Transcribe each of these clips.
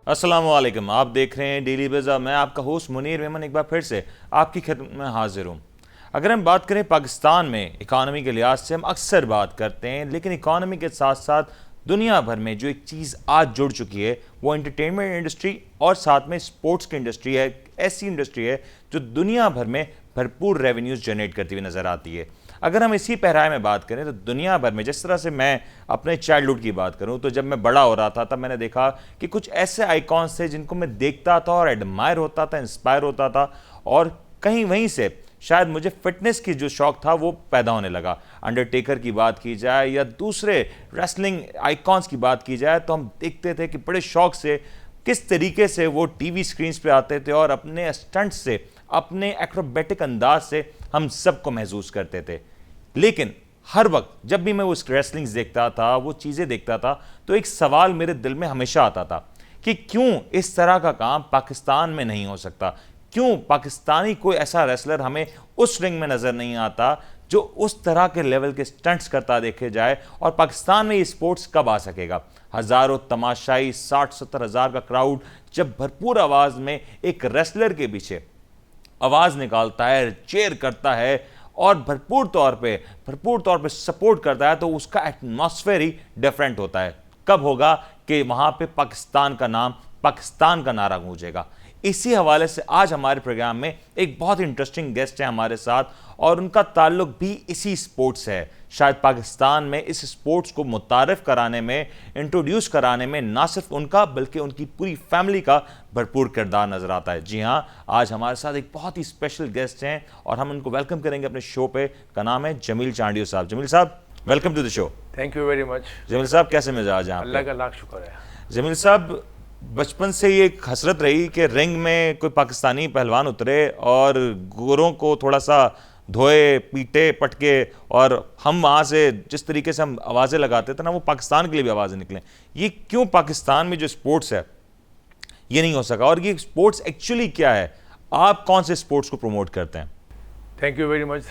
अस्सलामुअलैकुम। आप देख रहे हैं डेली बिज़ा। मैं आपका होस्ट मुनीर मेमन एक बार फिर से आपकी खिदमत में हाजिर हूँ। अगर हम बात करें पाकिस्तान में इकानमी के लिहाज से, हम अक्सर बात करते हैं, लेकिन इकानमी के साथ साथ दुनिया भर में जो एक चीज़ आज जुड़ चुकी है वो एंटरटेनमेंट इंडस्ट्री और साथ में स्पोर्ट्स की इंडस्ट्री है। ऐसी इंडस्ट्री है जो दुनिया भर में भरपूर रेवेन्यूज़ जनरेट करती हुई नज़र आती है। अगर हम इसी पैराए में बात करें तो दुनिया भर में, जिस तरह से मैं अपने चाइल्डहुड की बात करूं, तो जब मैं बड़ा हो रहा था तब मैंने देखा कि कुछ ऐसे आइकॉन्स थे जिनको मैं देखता था और एडमायर होता था, इंस्पायर होता था, और कहीं वहीं से शायद मुझे फिटनेस की जो शौक था वो पैदा होने लगा। अंडरटेकर की बात की जाए या दूसरे रेसलिंग आइकॉन्स की बात की जाए तो हम देखते थे कि बड़े शौक से किस तरीके से वो टीवी स्क्रीन्स पे आते थे और अपने स्टंट से, अपने एक्रोबेटिक अंदाज से हम सबको महसूस करते थे। लेकिन हर वक्त जब भी मैं वो रेसलिंग्स देखता था, वो चीज़ें देखता था, तो एक सवाल मेरे दिल में हमेशा आता था कि क्यों इस तरह का काम पाकिस्तान में नहीं हो सकता। क्यों पाकिस्तानी कोई ऐसा रेसलर हमें उस रिंग में नज़र नहीं आता जो उस तरह के लेवल के स्टंट्स करता देखे जाए। और पाकिस्तान में ये स्पोर्ट्स कब आ सकेगा? हज़ारों तमाशाई, 60-70 हज़ार का क्राउड जब भरपूर आवाज़ में एक रेसलर के पीछे आवाज़ निकालता है, चेयर करता है और भरपूर तौर पे सपोर्ट करता है, तो उसका एटमॉस्फेयर ही डिफरेंट होता है। कब होगा कि वहाँ पे पाकिस्तान का नाम, पाकिस्तान का नारा गूंजेगा? इसी हवाले से आज हमारे प्रोग्राम में एक बहुत इंटरेस्टिंग गेस्ट है हमारे साथ, और उनका ताल्लुक भी इसी स्पोर्ट्स से है। शायद पाकिस्तान में इस स्पोर्ट्स को मुतारिफ कराने में, इंट्रोड्यूस कराने में ना सिर्फ उनका बल्कि उनकी पूरी फैमिली का भरपूर किरदार नजर आता है। जी हाँ, आज हमारे साथ एक बहुत ही स्पेशल गेस्ट हैं और हम उनको वेलकम करेंगे अपने शो पे। का नाम है जमील चांडियो साहब। जमील साहब, welcome to the show. Thank you very much. Jameel साहब, कैसे मिजाज हैं? अल्लाह का लाख शुक्र है। जमील साहब, बचपन से ये एक हसरत रही कि रिंग में कोई पाकिस्तानी पहलवान उतरे और गोरों को थोड़ा सा धोए, पीटे, पटके, और हम वहाँ से जिस तरीके से हम आवाज़ें लगाते थे ना, वो पाकिस्तान के लिए भी आवाज़ें निकलें। ये क्यों पाकिस्तान में जो स्पोर्ट्स है ये नहीं हो सका? और ये स्पोर्ट्स एक्चुअली क्या है? आप कौन से स्पोर्ट्स को प्रमोट करते हैं? Thank you very much.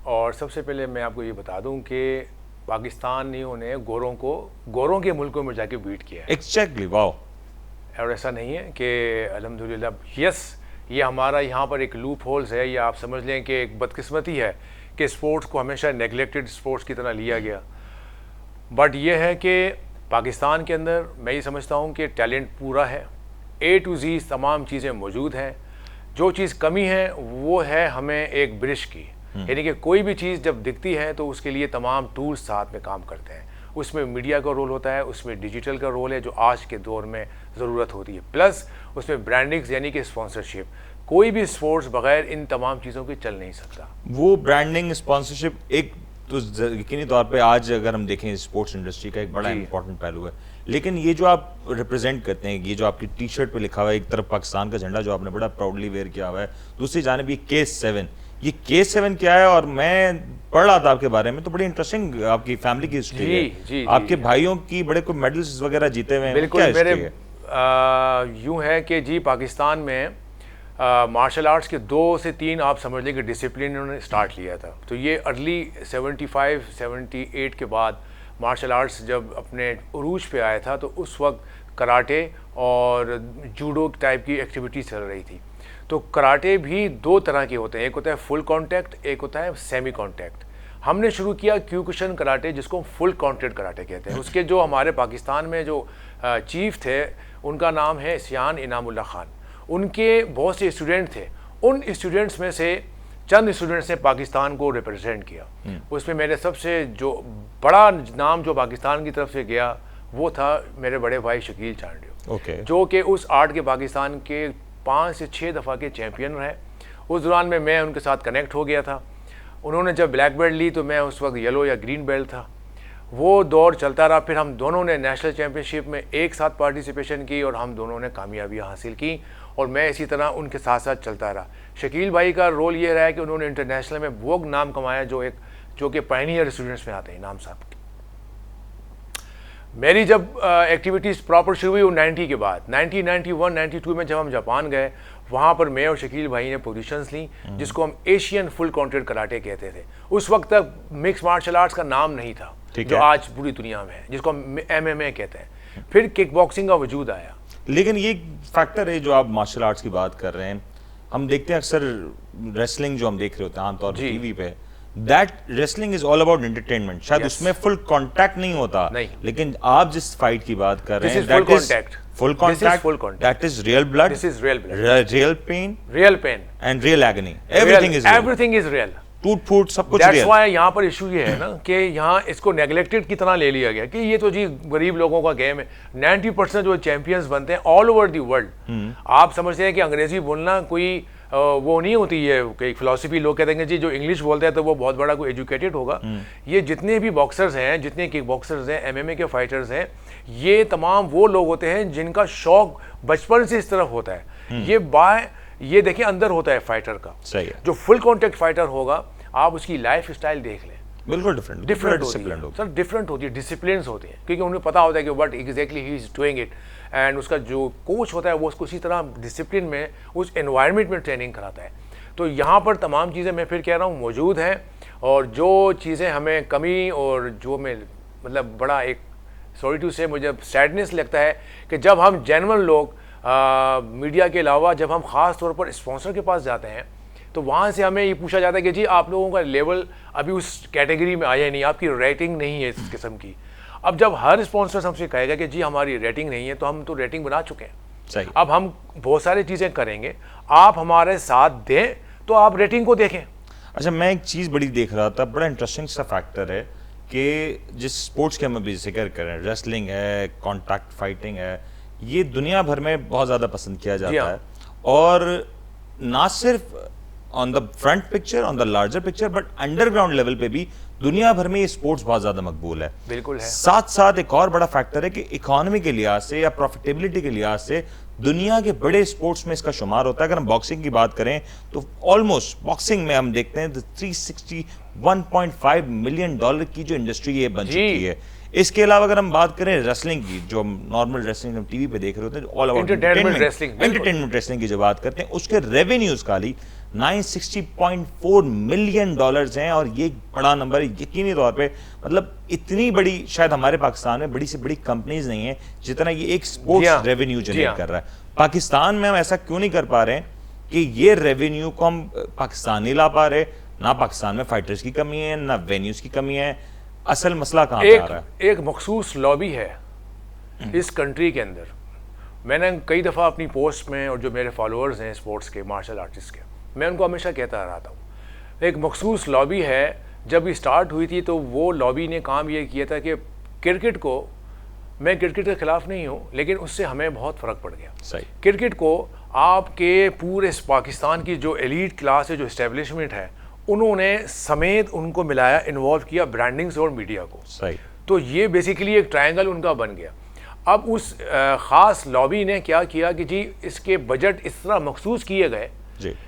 और सबसे पहले मैं आपको ये बता दूं कि पाकिस्तानियों ने गोरों के मुल्कों में जाके बीट किया है। Exactly, wow. और ऐसा नहीं है कि अल्हम्दुलिल्लाह, यस, ये हमारा यहाँ पर एक लूप होल्स है, या आप समझ लें कि एक बदकिस्मती है कि स्पोर्ट्स को हमेशा नेगलेक्टेड स्पोर्ट्स की तरह लिया गया। बट ये है कि पाकिस्तान के अंदर मैं ये समझता हूँ कि टैलेंट पूरा है, A to Z तमाम चीज़ें मौजूद हैं। जो चीज़ कमी है वो है हमें एक ब्रिज की, यानी कि कोई भी चीज़ जब दिखती है तो उसके लिए तमाम टूल्स साथ में काम करते हैं। उसमें मीडिया का रोल होता है, उसमें डिजिटल का रोल है जो आज के दौर में ज़रूरत होती है, प्लस उसमें ब्रांडिंग्स यानी कि स्पॉन्सरशिप। कोई भी स्पोर्ट्स बगैर इन तमाम चीज़ों के चल नहीं सकता। वो ब्रांडिंग, स्पॉन्सरशिप एक तो यकीनी तौर पे आज अगर हम देखें स्पोर्ट्स इंडस्ट्री का एक बड़ा इंपॉर्टेंट पहलू है। लेकिन ये जो आप रिप्रेजेंट करते हैं, ये जो आपकी टी शर्ट पे लिखा हुआ है, एक तरफ पाकिस्तान का झंडा जो आपने बड़ा प्राउडली वेयर किया हुआ है, दूसरी जानिब ये K7, ये K7 क्या है? और मैं पढ़ रहा था आपके बारे में तो बड़ी इंटरेस्टिंग आपकी फैमिली की हिस्ट्री है। जी, आपके भाइयों की बड़े कोई मेडल्स वगैरह जीते हुए हैं? बिल्कुल। मेरे यूँ है कि जी, पाकिस्तान में मार्शल आर्ट्स के 2 से 3 आप समझ लें कि डिसिप्लिन उन्होंने स्टार्ट लिया था। तो ये अर्ली 75-78 के बाद मार्शल आर्ट्स जब अपने उरूज पे आया था, तो उस वक्त कराटे और जूडो टाइप की एक्टिविटी चल रही थी। तो कराटे भी 2 तरह के होते हैं, एक होता है फुल कांटेक्ट, एक होता है सेमी कांटेक्ट। हमने शुरू किया क्यूकुशन कराटे, जिसको फुल कांटेक्ट कराटे कहते हैं। उसके जो हमारे पाकिस्तान में जो चीफ थे, उनका नाम है सियान इनामुल्लाह खान। उनके बहुत से स्टूडेंट थे, उन स्टूडेंट्स में से चंद स्टूडेंट्स ने पाकिस्तान को रिप्रेजेंट किया। उसमें मेरे सबसे जो बड़ा नाम जो पाकिस्तान की तरफ से गया वो था मेरे बड़े भाई शकील चांडियो, जो कि उस आर्ट के पाकिस्तान के 5 से 6 दफ़ा के चैम्पियन रहे। उस दौरान में मैं उनके साथ कनेक्ट हो गया था। उन्होंने जब ब्लैक बेल्ट ली तो मैं उस वक्त येलो या ग्रीन बेल्ट था। वो दौर चलता रहा। फिर हम दोनों ने नेशनल चैम्पियनशिप में एक साथ पार्टिसिपेशन की और हम दोनों ने कामयाबियाँ हासिल की, और मैं इसी तरह उनके साथ साथ चलता रहा। शकील भाई का रोल ये रहा है कि उन्होंने इंटरनेशनल में वो नाम कमाया जो कि पायनियर स्टूडेंट्स में आते हैं, इनाम साहब। मेरी जब एक्टिविटीज़ प्रॉपर शुरू हुई 90 के बाद, 1991-92 में जब हम जापान गए, वहाँ पर मैं और शकील भाई ने पोजीशंस ली, जिसको हम एशियन फुल कांटेक्ट कराटे कहते थे। उस वक्त तक मिक्स मार्शल आर्ट्स का नाम नहीं था जो आज पूरी दुनिया में है, जिसको हम MMA कहते हैं। फिर किक बॉक्सिंग का वजूद आया। लेकिन ये फैक्टर है जो आप मार्शल आर्ट्स की बात कर रहे हैं, हम देखते हैं अक्सर रेसलिंग जो हम देख रहे होते हैं आमतौर पर टीवी पे, that wrestling is all about entertainment. शायद उसमें फुल कांटेक्ट नहीं होता, लेकिन आप जिस फाइट की बात कर रहे हैं that is full contact, that is real blood, this is real blood, real pain and real agony, everything is real, टूट फूट सब कुछ real। That's why यहाँ पर इशू ये है ना कि यहाँ इसको नेग्लेक्टेड की तरह ले लिया गया कि ये तो जी गरीब लोगों का गेम है। 90% जो चैंपियंस बनते हैं ऑल ओवर दी वर्ल्ड, आप समझते हैं कि अंग्रेजी बोलना कोई वो नहीं होती है कि फिलॉसफी। लोग कहते हैं जी जो इंग्लिश बोलते हैं तो वो बहुत बड़ा कोई एजुकेटेड होगा। ये जितने भी बॉक्सर्स हैं, जितने किक बॉक्सर्स हैं, एमएमए के फाइटर्स हैं, ये तमाम वो लोग होते हैं जिनका शौक बचपन से इस तरफ होता है। ये देखिए अंदर होता है फाइटर का। सही है। जो फुल कॉन्टेक्ट फाइटर होगा, आप उसकी लाइफ स्टाइल देख लें, बिल्कुल डिफरेंट होती है, डिसिप्लिन होती है, क्योंकि उन्हें पता होता है कि what exactly he is doing it. And उसका जो कोच होता है वो उसको उसी तरह डिसिप्लिन में, उस एनवायरनमेंट में ट्रेनिंग कराता है। तो यहाँ पर तमाम चीज़ें मैं फिर कह रहा हूँ मौजूद हैं, और जो चीज़ें हमें कमी और जो मैं मतलब बड़ा एक सॉरी टू से मुझे सैडनेस लगता है कि जब हम जेन्युइन लोग मीडिया के अलावा जब हम ख़ास तौर पर स्पॉन्सर के पास जाते हैं तो वहाँ से हमें ये पूछा जाता है कि जी आप लोगों का लेवल अभी उस कैटेगरी में आया नहीं, आपकी रेटिंग नहीं है इस किस्म की। अब जब हर स्पॉन्सर हमसे कहेगा कि जी हमारी रेटिंग नहीं है, तो हम तो रेटिंग बना चुके हैं। सही। अब हम बहुत सारी चीज़ें करेंगे, आप हमारे साथ दें तो आप रेटिंग को देखें। अच्छा, मैं एक चीज़ बड़ी देख रहा था, बड़ा इंटरेस्टिंग सा फैक्टर है कि जिस स्पोर्ट्स के हम अभी जिक्र कर रहे हैं, रेसलिंग है, कॉन्टैक्ट फाइटिंग है, ये दुनिया भर में बहुत ज़्यादा पसंद किया जाता है, और ना सिर्फ on the front picture, on the larger picture, but underground level पे भी दुनिया भर में ये स्पोर्ट्स बहुत ज्यादा मकबूल है। बिल्कुल है। साथ साथ एक और बड़ा फैक्टर है कि इकोनॉमी के लिहाज से या प्रॉफिटेबिलिटी के लिहाज से दुनिया के बड़े स्पोर्ट्स में इसका शुमार होता है। अगर हम बॉक्सिंग की बात करें तो ऑलमोस्ट बॉक्सिंग में हम देखते हैं 361.5 मिलियन डॉलर की जो इंडस्ट्री ये बन चुकी है। इसके अलावा अगर हम बात करें रेसलिंग की, जो नॉर्मल रेसलिंग हम टीवी पे देख रहे होते हैं, ऑल अबाउट एंटरटेनमेंट रेसलिंग की जो बात करते हैं, उसके रेवेन्यूज खाली 960.4 मिलियन डॉलर्स हैं, और ये बड़ा नंबर यकीनी तौर पे, मतलब इतनी बड़ी शायद हमारे पाकिस्तान में बड़ी से बड़ी कंपनीज नहीं है जितना ये एक स्पोर्ट्स रेवेन्यू जनरेट कर रहा है। पाकिस्तान में हम ऐसा क्यों नहीं कर पा रहे हैं कि ये रेवेन्यू को हम पाकिस्तान नहीं ला पा रहे? ना पाकिस्तान में फाइटर्स की कमी है, ना वेन्यूज की कमी है, असल मसला कहाँ पे आ रहा है? एक मखसूस लॉबी है इस कंट्री के अंदर। मैंने कई दफ़ा अपनी पोस्ट में, और जो मेरे फॉलोअर्स हैं स्पोर्ट्स के, मार्शल आर्टिस्ट के, मैं उनको हमेशा कहता रहता हूँ, एक मखसूस लॉबी है। जब ये स्टार्ट हुई थी तो वो लॉबी ने काम ये किया था कि क्रिकेट को, मैं क्रिकेट के खिलाफ नहीं हूँ, लेकिन उससे हमें बहुत फ़र्क पड़ गया। सही। क्रिकेट को आपके पूरे पाकिस्तान की जो एलीट क्लास है, जो इस्टेब्लिशमेंट है, उन्होंने समेत उनको मिलाया, इन्वॉल्व किया ब्रांडिंग से और मीडिया को। सही। तो ये बेसिकली एक ट्रायंगल उनका बन गया। अब उस ख़ास लॉबी ने क्या किया कि जी इसके बजट इस तरह मखसूस किए गए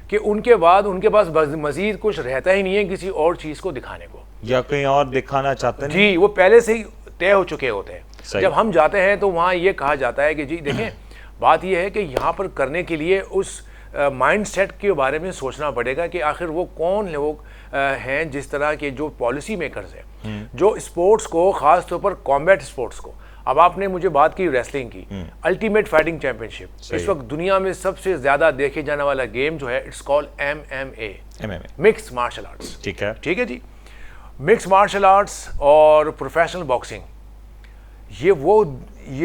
कि उनके बाद उनके पास मजीद कुछ रहता ही नहीं है किसी और चीज़ को दिखाने को, या कहीं और दिखाना चाहते हैं। जी, वो पहले से ही तय हो चुके होते हैं। जब हम जाते हैं तो वहाँ ये कहा जाता है कि जी देखें, बात ये है कि यहाँ पर करने के लिए उस माइंड सेट के बारे में सोचना पड़ेगा कि आखिर वो कौन लोग हैं, जिस तरह के जो पॉलिसी मेकर्स हैं, जो स्पोर्ट्स को, ख़ास तौर पर कॉम्बैट स्पोर्ट्स को। अब आपने मुझे बात की रेसलिंग की, अल्टीमेट फाइटिंग चैंपियनशिप, इस वक्त दुनिया में सबसे ज़्यादा देखे जाने वाला गेम जो है, it's called MMA, mix martial arts. ठीक है, ठीक है जी। मिक्स मार्शल आर्ट्स और प्रोफेशनल बॉक्सिंग, ये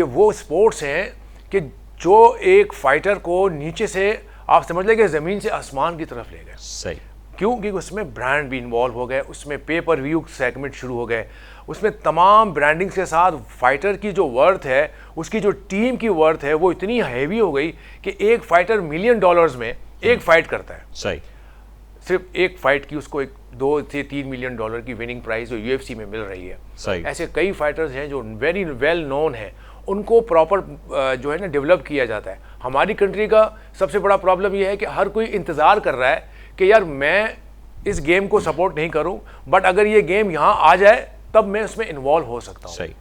वो स्पोर्ट्स हैं कि जो एक फाइटर को नीचे से, आप समझ लें कि ज़मीन से आसमान की तरफ ले गए। सही। क्यों? क्योंकि उसमें ब्रांड भी इन्वॉल्व हो गए, उसमें पे पर व्यू सेगमेंट शुरू हो गए, उसमें तमाम ब्रांडिंग के साथ फाइटर की जो वर्थ है, उसकी जो टीम की वर्थ है, वो इतनी हैवी हो गई कि एक फाइटर मिलियन डॉलर्स में एक फाइट करता है। सही। सिर्फ एक फाइट की उसको 2 से 3 मिलियन डॉलर की विनिंग प्राइस जो UFC में मिल रही है। सही। ऐसे कई फाइटर्स हैं जो वेरी वेल नोन हैं, उनको प्रॉपर जो है ना डेवलप किया जाता है। हमारी कंट्री का सबसे बड़ा प्रॉब्लम यह है कि हर कोई इंतज़ार कर रहा है कि यार मैं इस गेम को सपोर्ट नहीं करूं, बट अगर ये गेम यहाँ आ जाए तब मैं उसमें इन्वॉल्व हो सकता हूँ। सही।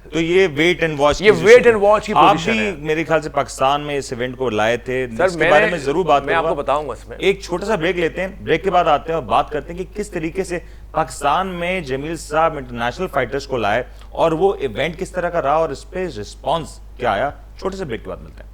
तो ये वेट एंड वॉच ये वेट एंड वॉच की आप पोजीशन भी है। मेरे ख्याल से पाकिस्तान में इस इवेंट को लाए थे, सर इसके बारे में जरूर बात मैं आपको करूंगा। बताऊंगा इसमें। एक छोटा सा ब्रेक लेते हैं, ब्रेक के बाद आते हैं और बात करते हैं कि किस तरीके से पाकिस्तान में जमील साहब इंटरनेशनल फाइटर्स को लाए और वो इवेंट किस तरह का रहा और इस पे रिस्पॉन्स क्या आया। छोटे से ब्रेक के बाद मिलते हैं।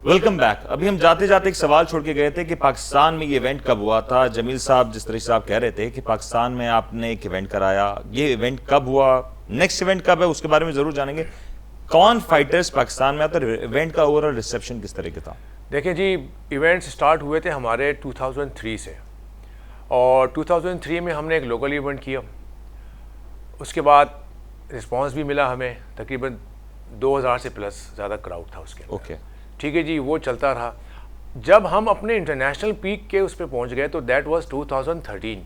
Welcome back. अभी हम जाते जाते एक सवाल छोड़ के गए थे कि पाकिस्तान में ये इवेंट कब हुआ था। जमील साहब जिस तरह से आप कह रहे थे कि पाकिस्तान में आपने एक इवेंट कराया, ये इवेंट कब हुआ, नेक्स्ट इवेंट कब है, उसके बारे में जरूर जानेंगे। कौन फाइटर्स पाकिस्तान में आते, इवेंट का ओवरऑल रिसेप्शन किस तरह का था? देखिए जी, इवेंट्स स्टार्ट हुए थे हमारे 2003 से, और 2003 में हमने एक लोकल इवेंट किया। उसके बाद रिस्पांस भी मिला हमें, तकरीबन 2000 से प्लस ज़्यादा क्राउड था उसके अंदर। ओके, ठीक है जी, वो चलता रहा। जब हम अपने इंटरनेशनल पीक के उस पर पहुँच गए तो दैट वाज 2013।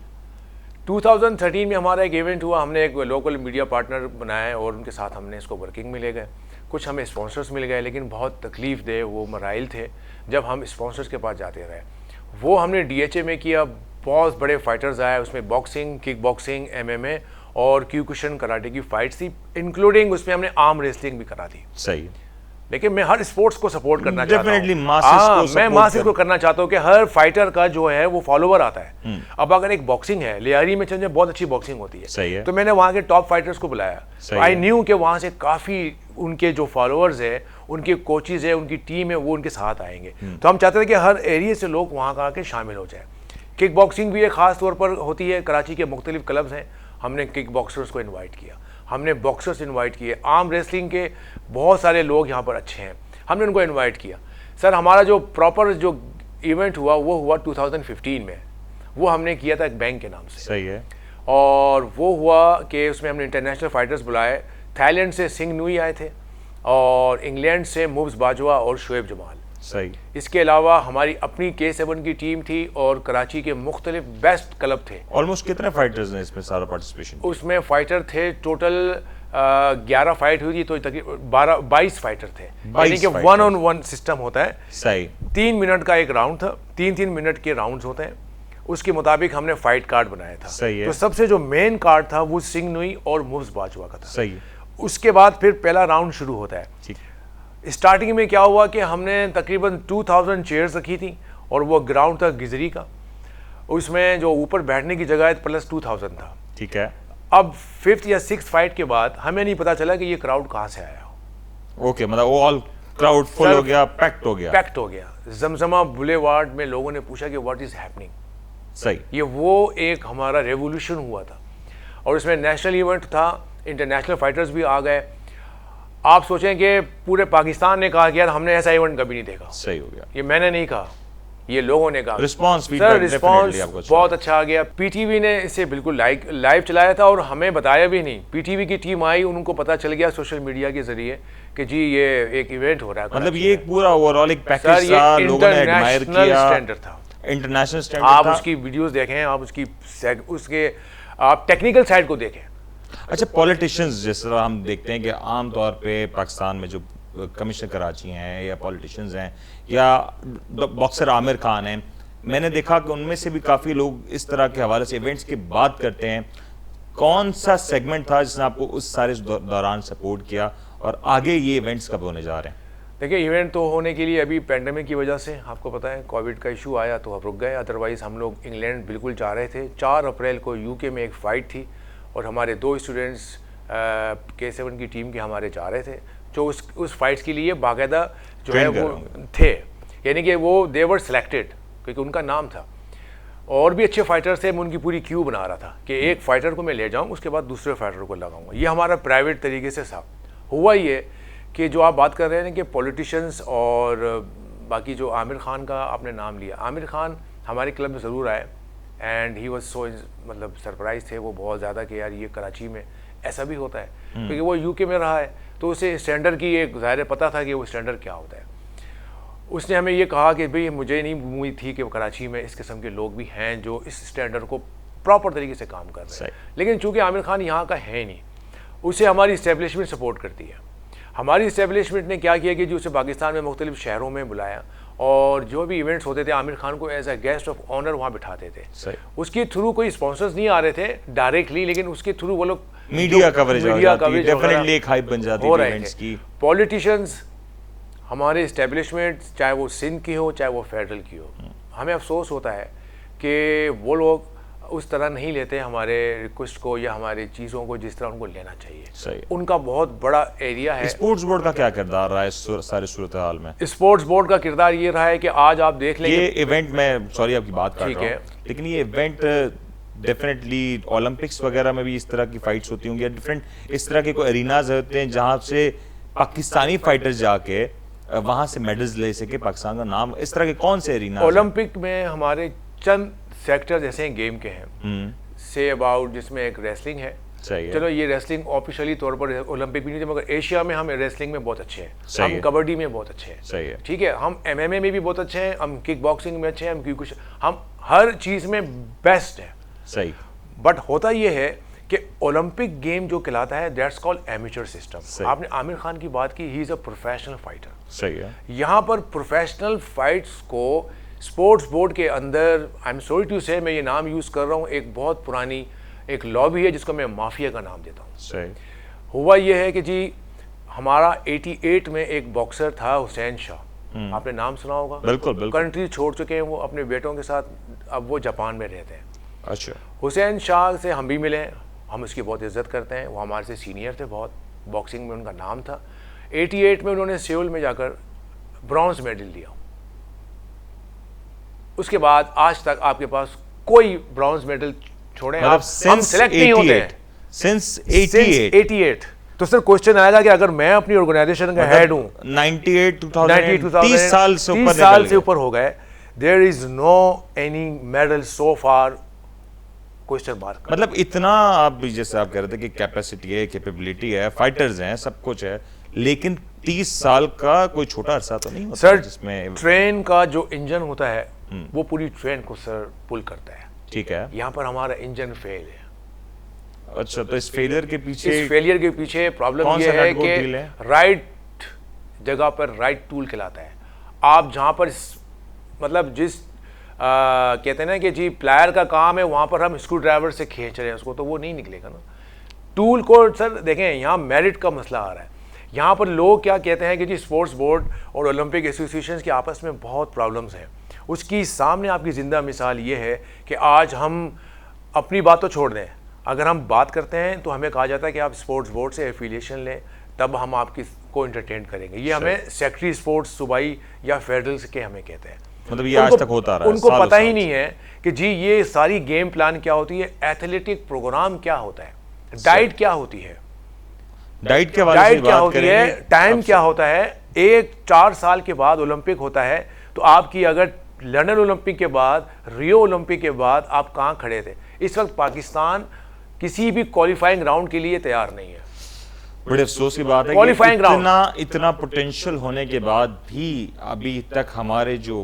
2013 में हमारा एक इवेंट हुआ, हमने एक लोकल मीडिया पार्टनर बनाया और उनके साथ हमने इसको वर्किंग में ले गए। कुछ हमें स्पॉन्सर्स मिल गए, लेकिन बहुत तकलीफ दे वो मराइल थे जब हम स्पॉन्सर्स के पास जाते रहे। वो हमने DHA में किया, बहुत बड़े फाइटर्स आए, उसमें बॉक्सिंग, किक बॉक्सिंग, MMA और क्यूकुशन कराटे की फाइट्स थी, इंक्लूडिंग उसमें हमने आर्म रेसलिंग भी करा दी। सही। लेकिन मैं हर स्पोर्ट्स को सपोर्ट करना चाहता हूँ। Definitely masses को मैं support मासेस को करना चाहता हूँ कि हर फाइटर का जो है वो फॉलोवर आता है। अब अगर एक बॉक्सिंग है, लियारी में चंद बहुत अच्छी बॉक्सिंग होती है, सही है। तो मैंने वहाँ के टॉप फाइटर्स को बुलाया। आई न्यू कि वहाँ से काफ़ी उनके जो फॉलोअर्स है, उनके कोचेज है, उनकी टीम है, वो उनके साथ आएंगे। तो हम चाहते थे कि हर एरिया से लोग वहाँ का आके शामिल हो जाए। किक बॉक्सिंग भी एक ख़ास तौर पर होती है, कराची के मुख्तलिफ क्लब्स हैं, हमने किक बॉक्सर्स को इन्वाइट किया, हमने बॉक्सर्स इन्वाइट किए, आर्म रेसलिंग के बहुत सारे लोग यहाँ पर अच्छे हैं, हमने उनको इनवाइट किया। सर हमारा जो प्रॉपर जो इवेंट हुआ वो हुआ 2015 में, वो हमने किया था एक बैंक के नाम से। सही है। और वो हुआ कि उसमें हमने इंटरनेशनल फाइटर्स बुलाए। थाईलैंड से सिंह नुई आए थे और इंग्लैंड से मुब्स बाजवा और शुएब जमाल। सही। इसके अलावा हमारी अपनी K7 की टीम थी और कराची के मुख्तलिफ बेस्ट क्लब थे। ऑलमोस्ट कितने फाइटर्स ने इसमें सारा पार्टिसिपेशन? उसमें फाइटर थे टोटल 11 फाइट हुई थी, तो तकरीबन 22 फाइटर थे, यानी कि 1-on-1 सिस्टम होता है। सही। 3 मिनट का एक राउंड था, 3-3 मिनट के राउंड्स होते हैं, उसके मुताबिक हमने फाइट कार्ड बनाया था। सही है। तो सबसे जो मेन कार्ड था वो सिंह नुई और मुब्स बाजवा का था। सही है। उसके बाद फिर पहला राउंड शुरू होता है। ठीक। स्टार्टिंग में क्या हुआ कि हमने तकरीबन 2000 चेयर्स रखी थी और वो ग्राउंड था गिजरी का, उसमें जो ऊपर बैठने की जगह है प्लस 2000 था। ठीक है। अब 5th या 6th फाइट के बाद हमें नहीं पता चला कि ये क्राउड कहाँ से आया। ओके, मतलब ऑल क्राउड फुल हो गया, पैक्ट हो गया। पैक्ट हो गया। जमजमा बुलेवार्ड में लोगों ने पूछा कि व्हाट इज हैपनिंग। सही। ये वो एक हमारा रेवोल्यूशन हुआ था और इसमें नेशनल इवेंट था, इंटरनेशनल फाइटर्स भी आ गए। आप सोचें कि पूरे पाकिस्तान ने कहा कि यार हमने ऐसा इवेंट कभी नहीं देखा। सही हो गया। ये मैंने नहीं कहा, ये लोगों ने कहा। रिस्पांस सर रिस्पांस बहुत अच्छा आ गया। पीटीवी ने इसे बिल्कुल लाइव चलाया था और हमें बताया भी नहीं। पीटीवी की टीम आई, उनको पता चल गया सोशल मीडिया के जरिए कि जी ये एक इवेंट हो रहा है। मतलब ये एक पूरा ओवरऑल एक पैकेज था, लोगों ने एडमायर किया, स्टैंडर्ड था, इंटरनेशनल स्टैंडर्ड था। आप उसकी वीडियोस देखें, आप उसके आप टेक्निकल साइड को देखें। अच्छा, पॉलिटिशियंस जिस तरह हम देखते हैं कि आम तौर पे पाकिस्तान में जो कमिश्नर कराची हैं या पॉलिटिशियंस हैं या बॉक्सर आमिर खान हैं, मैंने देखा कि उनमें से भी काफ़ी लोग इस तरह के हवाले से इवेंट्स की बात करते हैं। कौन सा सेगमेंट था जिसने आपको उस सारे दौरान सपोर्ट किया और आगे ये इवेंट्स कब होने जा रहे हैं? देखिए, इवेंट तो होने के लिए अभी पेंडेमिक की वजह से आपको पता है कोविड का इशू आया तो अब रुक गए। अदरवाइज़ हम लोग इंग्लैंड बिल्कुल जा रहे थे। 4 अप्रैल को यूके में एक फ़ाइट थी और हमारे 2 स्टूडेंट्स K7 की टीम के हमारे जा रहे थे, जो उस फाइट्स के लिए बाकायदा जो है वो थे, यानी कि वो दे वर सिलेक्टेड क्योंकि उनका नाम था। और भी अच्छे फाइटर्स थे, मैं उनकी पूरी क्यू बना रहा था कि एक फाइटर को मैं ले जाऊं, उसके बाद दूसरे फाइटर को लगाऊंगा। ये हमारा प्राइवेट तरीके से था। हुआ ये कि जो आप बात कर रहे हैं कि पॉलिटिशियंस और बाकी जो आमिर खान का आपने नाम लिया, आमिर खान हमारे क्लब में ज़रूर आए एंड ही वाज सो मतलब सरप्राइज थे वो बहुत ज़्यादा कि यार ये कराची में ऐसा भी होता है, क्योंकि वो यूके में रहा है तो उसे स्टैंडर्ड की एक ज़ाहिर पता था कि वो स्टैंडर्ड क्या होता है। उसने हमें ये कहा कि भाई मुझे नहीं उम्मीद थी कि वो कराची में इस किस्म के लोग भी हैं जो इस स्टैंडर्ड को प्रॉपर तरीके से काम कर रहे हैं। लेकिन चूंकि आमिर खान यहाँ का है नहीं, उसे हमारी इस्टेब्लिशमेंट सपोर्ट करती है। हमारी इस्टेब्लिशमेंट ने क्या किया कि जो उसे पाकिस्तान में मुख्तलिफ शहरों में बुलाया और जो भी इवेंट्स होते थे आमिर खान को as a guest of honour वहाँ बिठाते थे। उसके थ्रू कोई स्पॉन्सर्स नहीं आ रहे थे डायरेक्टली, लेकिन उसके थ्रू वो लोग मीडिया कवरेज डेफिनेटली एक हाइप बन जाती है इवेंट्स की। पॉलिटिशियंस हमारे इस्टेब्लिशमेंट, चाहे वो सिंध की हो चाहे वो फेडरल की हो, हमें अफसोस होता है कि वो लोग उस तरह नहीं लेते हमारे रिक्वेस्ट को या हमारी चीज़ों को जिस तरह उनको लेना चाहिए। उनका बहुत बड़ा एरिया है। स्पोर्ट्स बोर्ड का क्या किरदार रहा है सारी सूरत हाल में? स्पोर्ट्स बोर्ड का किरदार ये रहा है कि आज आप देख लेंगे ये इवेंट में, सॉरी आपकी बात कर रहा हूं, लेकिन ये इवेंट डेफिनेटली ओलंपिक्स वगैरह में भी इस तरह की फाइट्स होती होंगी, डिफरेंट इस तरह के कोई एरिनाज होते हैं जहां से पाकिस्तानी फाइटर्स जाके वहां से मेडल्स ले सके, पाकिस्तान का नाम, इस तरह के कौन से एरिना? ओलंपिक में हमारे चंद सेक्टर जैसे गेम के हैं, से अबाउट जिसमें एक रेसलिंग है। चलो ये रेसलिंग ऑफिशियली तौर पर ओलंपिक भी नहीं थे, मगर एशिया में हम रेसलिंग में बहुत अच्छे हैं, हम कबड्डी में बहुत अच्छे हैं, सही है, ठीक है, हम MMA में भी बहुत अच्छे हैं, हम किक बॉक्सिंग में अच्छे हैं, हम हर चीज़ में बेस्ट हैं। सही। बट होता ये है कि ओलंपिक गेम जो कहलाता है दैट्स कॉल्ड एमेच्योर सिस्टम। आपने आमिर खान की बात की, he is a professional fighter. सही है। यहाँ पर प्रोफेशनल फाइट्स को स्पोर्ट्स बोर्ड के अंदर, आई एम सॉरी टू से मैं ये नाम यूज़ कर रहा हूँ, एक बहुत पुरानी एक लॉबी है जिसको मैं माफिया का नाम देता हूँ। सही। हुआ ये है कि जी हमारा 88 में एक बॉक्सर था हुसैन शाह, आपने नाम सुना होगा। बिल्कुल बिल्कुल। कंट्री छोड़ चुके हैं वो अपने बेटों के साथ, अब वो जापान में रहते हैं। अच्छा। हुसैन शाह से हम भी मिले, हम उसकी बहुत इज्जत करते हैं, वो हमारे से सीनियर थे बहुत, बॉक्सिंग में उनका नाम था। 88 में उन्होंने सियोल में जाकर ब्रॉन्ज मेडल लिया। उसके बाद आज तक आपके पास कोई ब्रॉन्ज मेडल छोड़े आप, हम सिलेक्ट नहीं होते हैं सिंस 88। तो सर क्वेश्चन आएगा कि अगर मैं अपनी ऑर्गेनाइजेशन का हेड हूं, 30 साल से ऊपर हो गए, there is no any medal so far, question mark. मतलब इतना आप जैसे आप कह रहे थे कि कैपेसिटी है, कैपेबिलिटी है, फाइटर्स हैं, सब कुछ है, लेकिन 30 साल का कोई छोटा अरसा तो नहीं होता सर। जिसमें ट्रेन का जो इंजन होता है वो पूरी ट्रेन को सर पुल करता है, ठीक है। यहाँ पर हमारा इंजन फेल है। अच्छा, तो इस फेलियर के पीछे प्रॉब्लम ये है कि राइट जगह पर राइट टूल कहलाता है। आप जहाँ पर मतलब जिस कहते हैं ना कि जी प्लायर का काम है, वहाँ पर हम स्क्रू ड्राइवर से खींच रहे हैं उसको, तो वो नहीं निकलेगा ना। टूल को सर देखें, यहाँ मेरिट का मसला आ रहा है। यहाँ पर लोग क्या कहते हैं कि जी स्पोर्ट्स बोर्ड और ओलंपिक एसोसिएशन के आपस में बहुत प्रॉब्लम्स हैं। उसकी सामने आपकी ज़िंदा मिसाल ये है कि आज हम अपनी बात तो छोड़ दें, अगर हम बात करते हैं तो हमें कहा जाता है कि आप स्पोर्ट्स बोर्ड से एफिलिएशन लें, तब हम आपकी को एंटरटेन करेंगे। ये हमें सेक्रेटरी स्पोर्ट्स सूबाई या फेडरल के हमें कहते हैं। मतलब ये आज तक होता रहा है, उनको पता ही नहीं है कि जी ये सारी गेम प्लान क्या होती है, एथलेटिक प्रोग्राम क्या होता है, डाइट क्या होती है, डाइट क्या होती है, टाइम क्या होता है। 4 साल के बाद ओलंपिक होता है, तो आपकी अगर लंदन ओलंपिक के बाद, रियो ओलंपिक के बाद आप कहाँ खड़े थे? इस वक्त पाकिस्तान किसी भी क्वालिफाइंग राउंड के लिए तैयार नहीं है। बड़े अफसोस की बात है Qualifying कि इतना पोटेंशियल होने के बाद भी अभी तक हमारे जो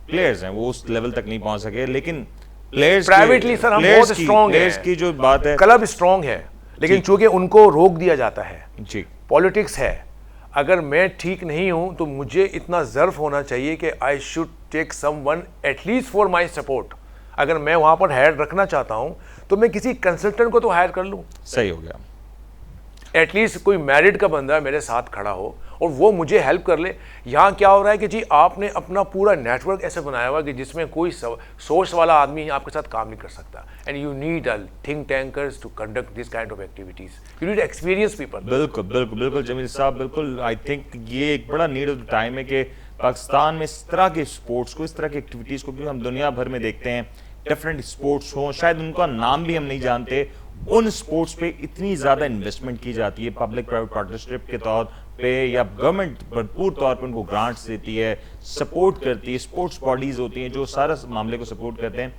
प्लेयर्स हैं वो उस लेवल तक नहीं पहुंच सके। लेकिन प्लेयर्स प्राइवेटली सर हम बहुत स्ट्रॉन्ग है, प्लेयर्स की जो बात है, क्लब स्ट्रॉन्ग है, लेकिन चूंकि उनको रोक दिया जाता है, जी पॉलिटिक्स है। अगर मैं ठीक नहीं हूं तो मुझे इतना ज़र्फ होना चाहिए कि I should take someone at least for my support. अगर मैं वहां पर हायर रखना चाहता हूं तो मैं किसी कंसल्टेंट को तो हायर कर लूं, सही हो गया। एटलीस्ट कोई मैरिड का बंदा मेरे साथ खड़ा हो और वो मुझे हेल्प कर ले। यहाँ क्या हो रहा है कि जी आपने अपना पूरा नेटवर्क ऐसे बनाया हुआ कि जिसमें कोई सोर्स वाला आदमी आपके साथ काम नहीं कर सकता। And you need a think tankers to conduct this kind of activities, you need experience people. बिल्कुल बिल्कुल बिल्कुल जमील साहब, बिल्कुल। आई थिंक ये एक बड़ा नीड ऑफ द टाइम है कि पाकिस्तान में इस तरह के स्पोर्ट्स को, इस तरह की एक्टिविटीज़ को, क्योंकि हम दुनिया भर में देखते हैं डिफरेंट स्पोर्ट्स हों, शायद उनका नाम भी हम नहीं जानते, उन स्पोर्ट्स पे इतनी ज़्यादा इन्वेस्टमेंट की जाती है पब्लिक प्राइवेट पार्टनरशिप के तौर पे, या गवर्नमेंट भरपूर तौर पे उनको ग्रांट्स देती है, सपोर्ट करती है, स्पोर्ट्स बॉडीज़ होती हैं जो सारा मामले को सपोर्ट करते हैं।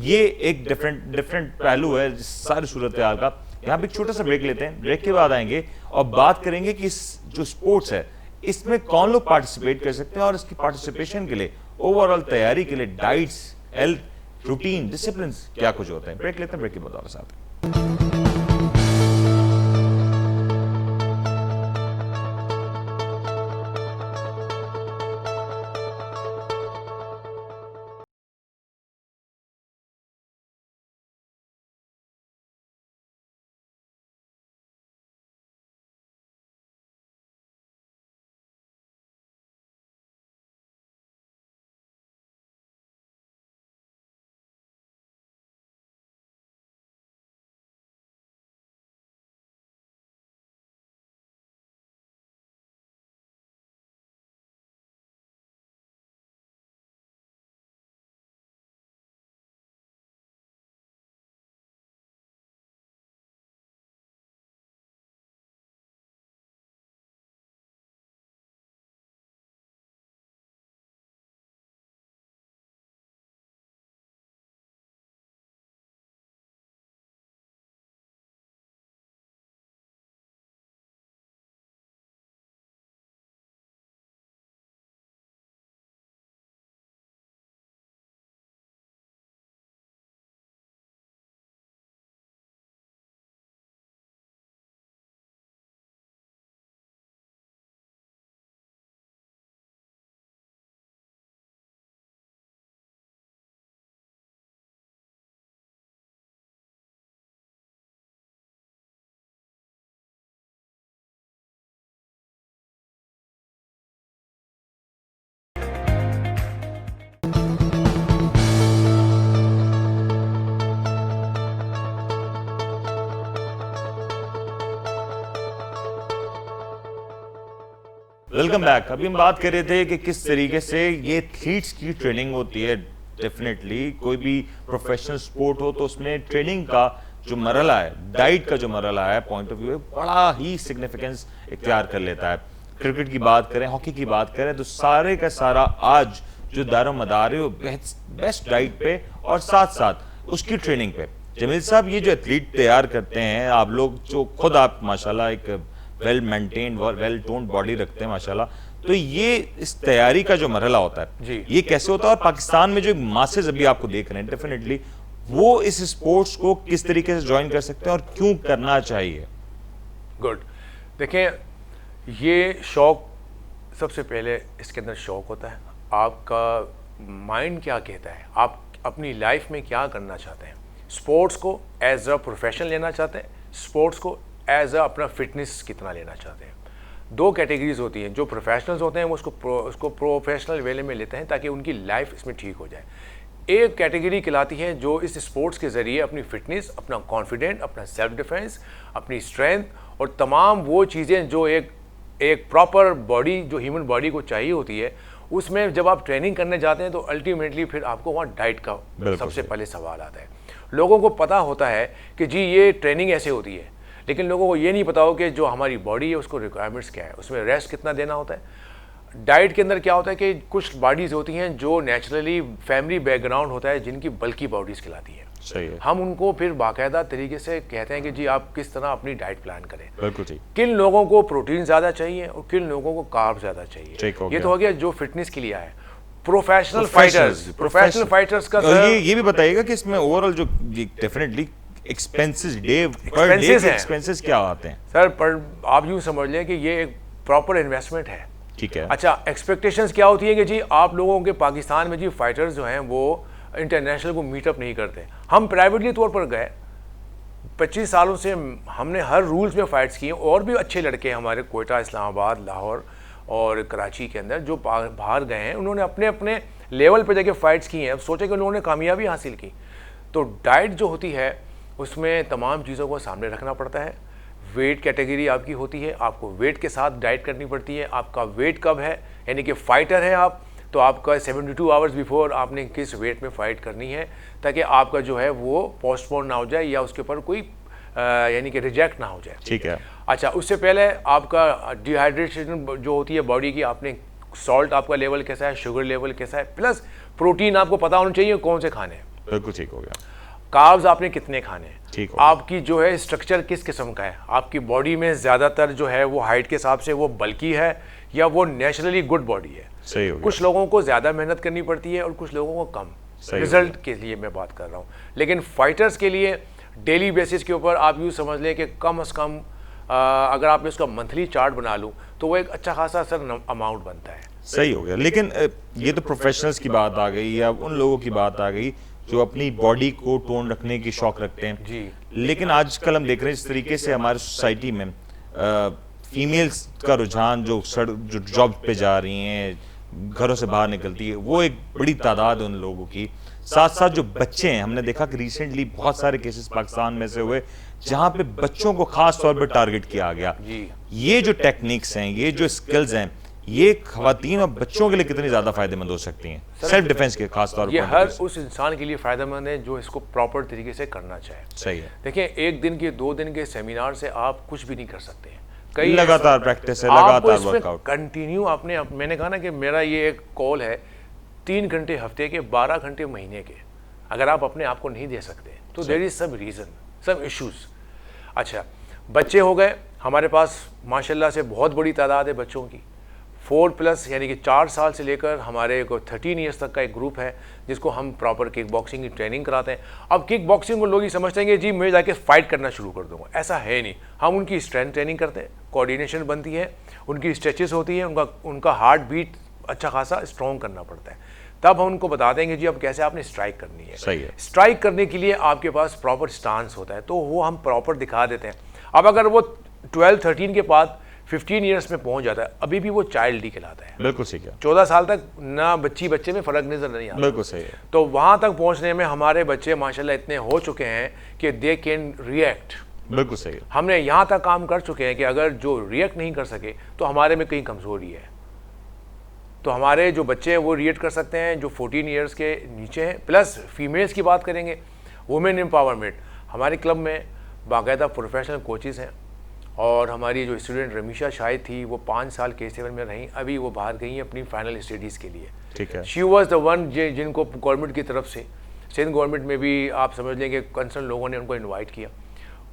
ये एक डिफरेंट पहलू है सारी सूरत हाल का। यहाँ पे एक छोटा सा ब्रेक लेते हैं, ब्रेक के बाद आएंगे और बात करेंगे कि इस जो स्पोर्ट्स है इसमें कौन लोग पार्टिसिपेट कर सकते हैं और इसकी पार्टिसिपेशन के लिए, ओवरऑल तैयारी के लिए डाइट्स, हेल्थ रूटीन, डिसिप्लिन क्या कुछ होते हैं। ब्रेक लेते हैं, ब्रेक के बाद वापस आते हैं। Welcome back. अभी हम बात कर रहे थे कि किस तरीके से ये एथलीट्स की ट्रेनिंग होती है। डेफिनेटली कोई भी प्रोफेशनल स्पोर्ट हो तो उसमें ट्रेनिंग का जो मरला है, डाइट का जो मरला है, पॉइंट ऑफ व्यू है, बड़ा ही सिग्निफिकेंस इख्तियार कर लेता है। क्रिकेट की बात करें, हॉकी की बात करें, तो सारे का सारा आज जो दारोमदार है वो बेस्ट डाइट पे और साथ साथ उसकी ट्रेनिंग पे। जमील साहब, ये जो एथलीट तैयार करते हैं आप लोग, जो खुद आप माशाल्लाह एक well maintained well toned body रखते हैं माशाल्लाह, तो ये इस तैयारी का जो मरहला होता है जी, ये कैसे होता है? और पाकिस्तान में जो मासेस अभी आपको देख रहे हैं, डेफिनेटली वो इस स्पोर्ट्स को किस तरीके से ज्वाइन कर सकते हैं और क्यों करना चाहिए? गुड। देखें, ये शौक, सबसे पहले इसके अंदर शौक होता है, आपका माइंड क्या कहता है, आप अपनी लाइफ में क्या करना चाहते हैं। स्पोर्ट्स को एज अ प्रोफेशन लेना चाहते हैं, स्पोर्ट्स को एज अ अपना फिटनेस कितना लेना चाहते हैं। दो कैटेगरीज होती हैं। जो प्रोफेशनल्स होते हैं वो उसको प्रोफेशनल वे में लेते हैं ताकि उनकी लाइफ इसमें ठीक हो जाए। एक कैटेगरी कहलाती है जो इस स्पोर्ट्स के ज़रिए अपनी फिटनेस, अपना कॉन्फिडेंट, अपना सेल्फ डिफेंस, अपनी स्ट्रेंथ और तमाम वो चीज़ें जो एक प्रॉपर बॉडी, जो ह्यूमन बॉडी को चाहिए होती है, उसमें जब आप ट्रेनिंग करने जाते हैं तो अल्टीमेटली फिर आपको वहाँ डाइट का सबसे पहले सवाल आता है। लोगों को पता होता है कि जी ये ट्रेनिंग ऐसे होती है, लेकिन लोगों को ये नहीं पता हो कि जो हमारी बॉडी है उसको रिक्वायरमेंट्स क्या है, उसमें रेस्ट कितना देना होता है। डाइट के अंदर क्या होता है कि कुछ बॉडीज होती हैं जो नेचुरली फैमिली बैकग्राउंड होता है, जिनकी बल्की बॉडीज कहलाती हैं। सही है। हम उनको फिर बाकायदा तरीके से कहते हैं कि जी आप किस तरह अपनी डाइट प्लान करें। बिल्कुल ठीक। किन लोगों को प्रोटीन ज़्यादा चाहिए और किन लोगों को कार्ब ज़्यादा चाहिए, ठीक हो ये गया। तो हो गया जो फिटनेस के लिए आए। प्रोफेशनल फाइटर्स का और ये भी बताइएगा कि इसमें ओवरऑल जो डेफिनेटली एक्सपेंसेस पर डे हैं। एक्सपेंसेस क्या आते हैं? सर पर आप यूँ समझ लें कि ये एक प्रॉपर इन्वेस्टमेंट है। ठीक है। अच्छा, एक्सपेक्टेशंस क्या होती है कि जी आप लोगों के पाकिस्तान में जी फाइटर्स जो हैं वो इंटरनेशनल को मीटअप नहीं करते। हम प्राइवेटली तौर पर गए, 25 सालों से हमने हर रूल्स में फाइट्स की हैं, और भी अच्छे लड़के हमारे कोयटा, इस्लामाबाद, लाहौर और कराची के अंदर जो बाहर गए हैं, उन्होंने अपने अपने लेवल पर जाके फाइट्स की हैं। अब सोचे कि उन्होंने कामयाबी हासिल की। तो डाइट जो होती है उसमें तमाम चीज़ों को सामने रखना पड़ता है। वेट कैटेगरी आपकी होती है, आपको वेट के साथ डाइट करनी पड़ती है। आपका वेट कब है, यानी कि फाइटर है आप, तो आपका 72 आवर्स बिफोर आपने किस वेट में फ़ाइट करनी है, ताकि आपका जो है वो पोस्टपोन ना हो जाए या उसके ऊपर कोई यानी कि रिजेक्ट ना हो जाए। ठीक है। अच्छा, उससे पहले आपका डिहाइड्रेशन जो होती है बॉडी की, आपने सॉल्ट आपका लेवल कैसा है, शुगर लेवल कैसा है, प्लस प्रोटीन आपको पता होना चाहिए कौन से खाने हैं। बिल्कुल ठीक हो गया। कार्ब्स आपने कितने खाने हैं, ठीक हो। आपकी जो है स्ट्रक्चर किस किस्म का है, आपकी बॉडी में ज़्यादातर जो है वो हाइट के हिसाब से वो बल्की है या वो नेचुरली गुड बॉडी है। सही हो गया। कुछ लोगों को ज़्यादा मेहनत करनी पड़ती है और कुछ लोगों को कम। सही रिजल्ट के लिए मैं बात कर रहा हूँ, लेकिन फाइटर्स के लिए डेली बेसिस के ऊपर आप यूँ समझ लें कि कम से कम अगर आप इसका मंथली चार्ट बना लूँ तो वो एक अच्छा खासा सर अमाउंट बनता है। सही हो गया। लेकिन ये तो प्रोफेशनल्स की बात आ गई या उन लोगों की बात आ गई जो अपनी बॉडी को टोन रखने की शौक रखते हैं जी। लेकिन आजकल हम देख रहे हैं जिस तरीके से हमारे सोसाइटी में फीमेल्स का रुझान जो जॉब पे जा रही हैं, घरों से बाहर निकलती है, वो एक बड़ी तादाद है उन लोगों की। साथ साथ जो बच्चे हैं, हमने देखा कि रिसेंटली बहुत सारे केसेस पाकिस्तान में से हुए जहां पे बच्चों को खास तौर पे टारगेट किया गया। ये जो टेक्निक्स हैं, ये जो स्किल्स हैं, ये खवातीन और बच्चों के लिए कितनी ज्यादा फायदेमंद हो सकती हैं सेल्फ डिफेंस के खास तौर पर? ये हर उस इंसान के लिए फायदेमंद है जो इसको प्रॉपर तरीके से करना चाहे। सही है। देखिए, एक दिन के 2 दिन के सेमिनार से आप कुछ भी नहीं कर सकते हैं। कई लगातार प्रैक्टिस है, लगातार वर्कआउट कंटिन्यू आपने मैंने कहा ना कि मेरा ये एक कॉल है 3 घंटे हफ्ते के, 12 घंटे महीने के। अगर आप अपने आप को नहीं दे सकते तो there is some reason, some issues. अच्छा, बच्चे हो गए हमारे पास माशाल्लाह से बहुत बड़ी तादाद है बच्चों की। 4+ यानी कि 4 साल से लेकर हमारे को 13 ईयर्स तक का एक ग्रुप है जिसको हम प्रॉपर किक बॉक्सिंग की ट्रेनिंग कराते हैं। अब किक बॉक्सिंग को लोग ही समझते हैं कि जी मैं जाके फाइट करना शुरू कर दूंगा, ऐसा है नहीं। हम उनकी स्ट्रेंथ ट्रेनिंग करते हैं, कोऑर्डिनेशन बनती है, उनकी स्ट्रेचेस होती हैं, उनका हार्ट बीट अच्छा खासा स्ट्रॉन्ग करना पड़ता है। तब हम उनको बता देंगे जी अब कैसे आपने स्ट्राइक करनी है। सही है। स्ट्राइक करने के लिए आपके पास प्रॉपर स्टांस होता है, तो वो हम प्रॉपर दिखा देते हैं। अब अगर वो 12-13 के बाद 15 ईयर्स में पहुंच जाता है, अभी भी वो चाइल्ड ही कहलाता है। बिल्कुल सही है। 14 साल तक ना बच्चे में फ़र्क नजर नहीं आता। बिल्कुल सही है। तो वहां तक पहुंचने में हमारे बच्चे माशाल्लाह इतने हो चुके हैं कि दे कैन रिएक्ट। बिल्कुल सही है। हमने यहाँ तक काम कर चुके हैं कि अगर जो रिएक्ट नहीं कर सके तो हमारे में कहीं कमज़ोरी है, तो हमारे जो बच्चे हैं वो रिएक्ट कर सकते हैं जो 14 ईयर्स के नीचे हैं। प्लस फीमेल्स की बात करेंगे, वुमेन एम्पावरमेंट, हमारे क्लब में बाकायदा प्रोफेशनल कोचेज़ हैं। और हमारी जो स्टूडेंट रमीशा शाहिद थी वो 5 साल K7 में रहीं, अभी वो बाहर गई हैं अपनी फाइनल स्टडीज़ के लिए। ठीक है। शी वॉज द वन जिनको गवर्नमेंट की तरफ से, सिंध गवर्नमेंट में भी आप समझ लें कि कंसर्न लोगों ने उनको इनवाइट किया।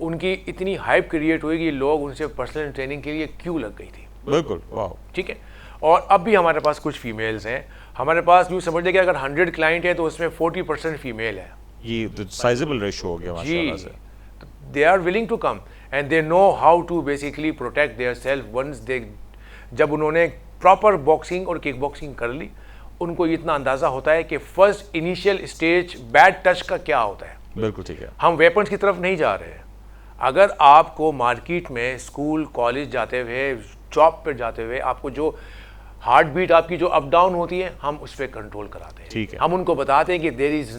उनकी इतनी हाइप क्रिएट हुई कि लोग उनसे पर्सनल ट्रेनिंग के लिए क्यों लग गई थी। बिल्कुल, वाह। ठीक है। और अब भी हमारे पास कुछ फीमेल्स हैं। हमारे पास यूँ समझ लें कि अगर 100 क्लाइंट है तो उसमें 40% फीमेल है। ये तो साइजेबल रेशो हो गया माशाल्लाह से। They are willing to come and they know how to basically protect their self once they, जब उन्होंने प्रॉपर बॉक्सिंग और किक बॉक्सिंग कर ली, उनको इतना अंदाज़ा होता है कि first initial stage bad touch का क्या होता है। बिल्कुल ठीक है। हम वेपन्स की तरफ नहीं जा रहे हैं। अगर आपको मार्केट में, स्कूल कॉलेज जाते हुए, जॉब पर जाते हुए आपको जो हार्ट बीट आपकी जो अप डाउन होती है, हम उस पर कंट्रोल कराते हैं। ठीक है। हम उनको बताते हैं कि देयर इज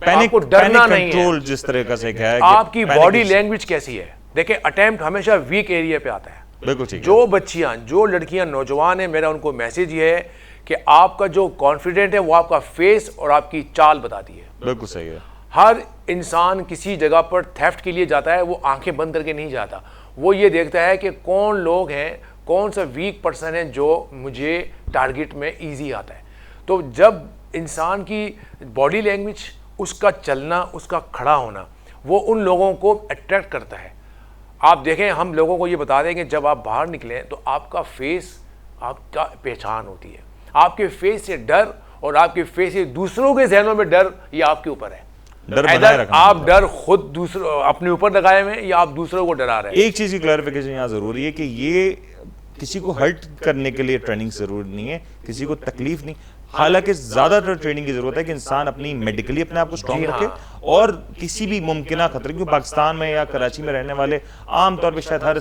आपको डरना नहीं है। जिस तरह से है आपकी बॉडी लैंग्वेज कैसी है। देखिए, अटेम्प्ट हमेशा वीक एरिया पे आता है। बिल्कुल ठीक है। जो बच्चियां, जो लड़कियां नौजवान हैं, मेरा उनको मैसेज ये है कि आपका जो कॉन्फिडेंट है वो आपका फेस और आपकी चाल बताती है। बिल्कुल सही है। हर इंसान किसी जगह पर थेफ्ट के लिए जाता है, वो आंखें बंद करके नहीं जाता। वो ये देखता है कि कौन लोग हैं, कौन सा वीक पर्सन है जो मुझे टारगेट में ईजी आता है। तो जब इंसान की बॉडी लैंग्वेज, उसका चलना, उसका खड़ा होना, वो उन लोगों को अट्रैक्ट करता है। आप देखें, हम लोगों को ये बता दें कि जब आप बाहर निकलें तो आपका फेस आपका पहचान होती है। आपके फेस से डर और आपके फेस से दूसरों के जहनों में डर, ये आपके ऊपर है। डर बनाए रखना, आप डर खुद दूसरों अपने ऊपर लगाए हुए हैं या आप दूसरों को डरा रहे हैं। एक चीज की क्लैरिफिकेशन यहाँ जरूरी है कि ये किसी को हर्ट करने के लिए ट्रेनिंग जरूरी नहीं है, किसी को तकलीफ नहीं। हालांकि ज्यादातर ट्रेनिंग की जरूरत है कि इंसान अपनी मेडिकली अपने आप को स्ट्रांग रखे और किसी भी मुमकिन खतरे, क्योंकि पाकिस्तान में या कराची में रहने वाले आमतौर पर शायद हर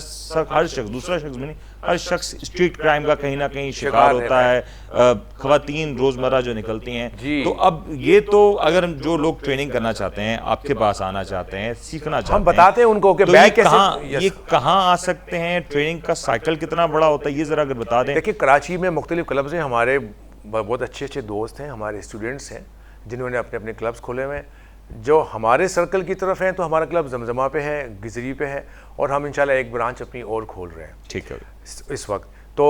शख्स, दूसरा शख्स भी नहीं, हर शख्स स्ट्रीट क्राइम का कहीं ना कहीं शिकार होता है। खवातीन रोजमर्रा जो निकलती हैं, तो अब ये तो अगर जो लोग ट्रेनिंग करना चाहते हैं, आपके पास आना चाहते हैं, सीखना चाहते हैं, हम बताते हैं उनको कि तो ये कहाँ आ सकते हैं, ट्रेनिंग का साइकिल कितना बड़ा होता है, ये जरा अगर बता दें। देखिए, कराची में मुख्तलिफ क्लब्स हैं, हमारे बहुत अच्छे अच्छे दोस्त हैं, हमारे स्टूडेंट्स हैं जिन्होंने अपने अपने क्लब्स खोले हुए हैं। जो हमारे सर्कल की तरफ हैं तो हमारा क्लब जमजमा पे है, गिजरी पे है, और हम इंशाल्लाह एक ब्रांच अपनी और खोल रहे हैं। ठीक है इस वक्त तो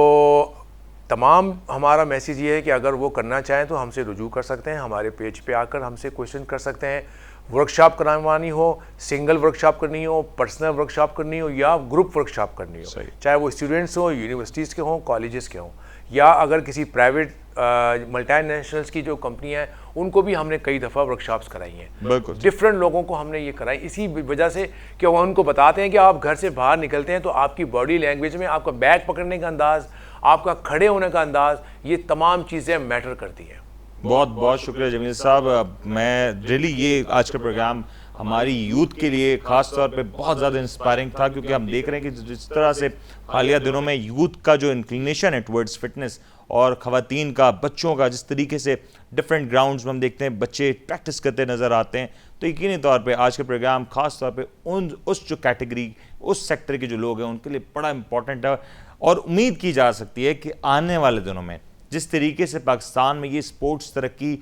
तमाम हमारा मैसेज ये है कि अगर वो करना चाहें तो हमसे रुजू कर सकते हैं, हमारे पेज पे आकर हमसे क्वेश्चन कर सकते हैं। वर्कशॉप करवानी हो, सिंगल वर्कशॉप करनी हो, पर्सनल वर्कशॉप करनी हो या ग्रुप वर्कशॉप करनी हो, चाहे वो स्टूडेंट्स हो, यूनिवर्सिटीज़ के हों, कॉलेजेस के हों, या अगर किसी प्राइवेट मल्टीनेशनल्स की जो कंपनी है उनको भी हमने कई दफ़ा वर्कशॉप्स कराई हैं। डिफरेंट लोगों को हमने ये कराई इसी वजह से कि वो उनको बताते हैं कि आप घर से बाहर निकलते हैं तो आपकी बॉडी लैंग्वेज में आपका बैग पकड़ने का अंदाज़, आपका खड़े होने का अंदाज़, ये तमाम चीज़ें मैटर करती हैं। बहुत बहुत शुक्रिया जमील साहब। मैं रियली ये आज का प्रोग्राम हमारी यूथ के लिए खास तौर पे बहुत ज़्यादा इंस्पायरिंग था, क्योंकि हम देख रहे हैं कि जिस तरह से हालिया दिनों में यूथ का जो इंक्लिनेशन है टुवर्ड्स फिटनेस और ख़वातीन का, बच्चों का, जिस तरीके से डिफरेंट ग्राउंड्स में हम देखते हैं बच्चे प्रैक्टिस करते नज़र आते हैं, तो यकीनी तौर पे आज का प्रोग्राम खास तौर पे उस जो कैटेगरी, उस सेक्टर के जो लोग हैं उनके लिए बड़ा इंपॉर्टेंट है। और उम्मीद की जा सकती है कि आने वाले दिनों में जिस तरीके से पाकिस्तान में ये स्पोर्ट्स तरक्की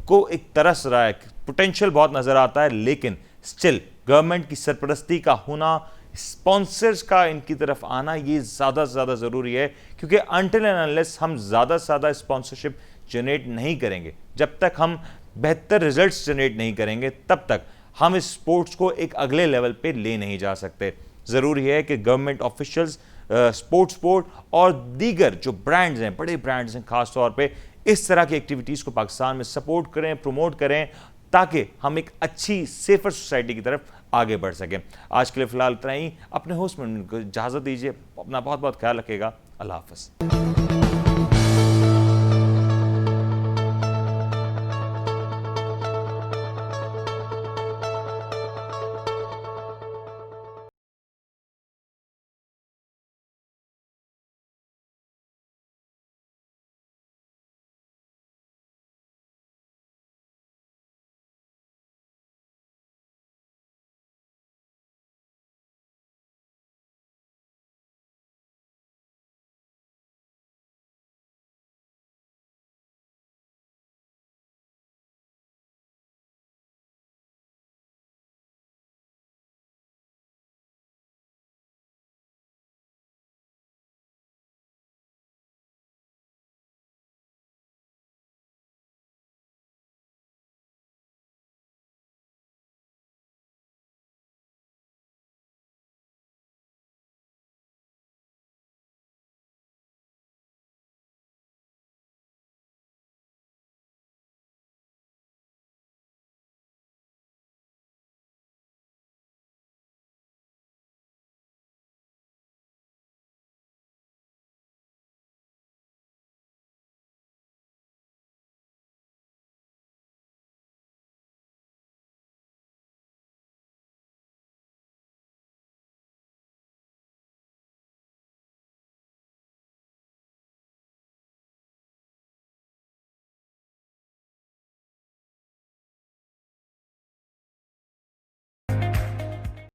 को एक तरस रहा है, पोटेंशियल बहुत नज़र आता है, लेकिन स्टिल गवर्नमेंट की सरपरस्ती का होना, स्पॉन्सर्स का इनकी तरफ आना, ये ज़्यादा से ज़्यादा ज़रूरी है। क्योंकि अनटिल एंड अनलेस हम ज़्यादा से ज़्यादा स्पॉन्सरशिप जनरेट नहीं करेंगे, जब तक हम बेहतर रिजल्ट्स जनरेट नहीं करेंगे, तब तक हम इस स्पोर्ट्स को एक अगले लेवल पे ले नहीं जा सकते। ज़रूरी है कि गवर्नमेंट ऑफिशियल्स, स्पोर्ट्स बोर्ड और दीगर जो ब्रांड्स हैं, बड़े ब्रांड्स हैं, खास तौर पे इस तरह की एक्टिविटीज़ को पाकिस्तान में सपोर्ट करें, प्रमोट करें, ताकि हम एक अच्छी सेफर सोसाइटी की तरफ आगे बढ़ सकें। आज के लिए फ़िलहाल इतना ही। अपने होस्ट में इजाज़त दीजिए, अपना बहुत बहुत ख्याल रखिएगा। अल्लाह हाफ़िज़।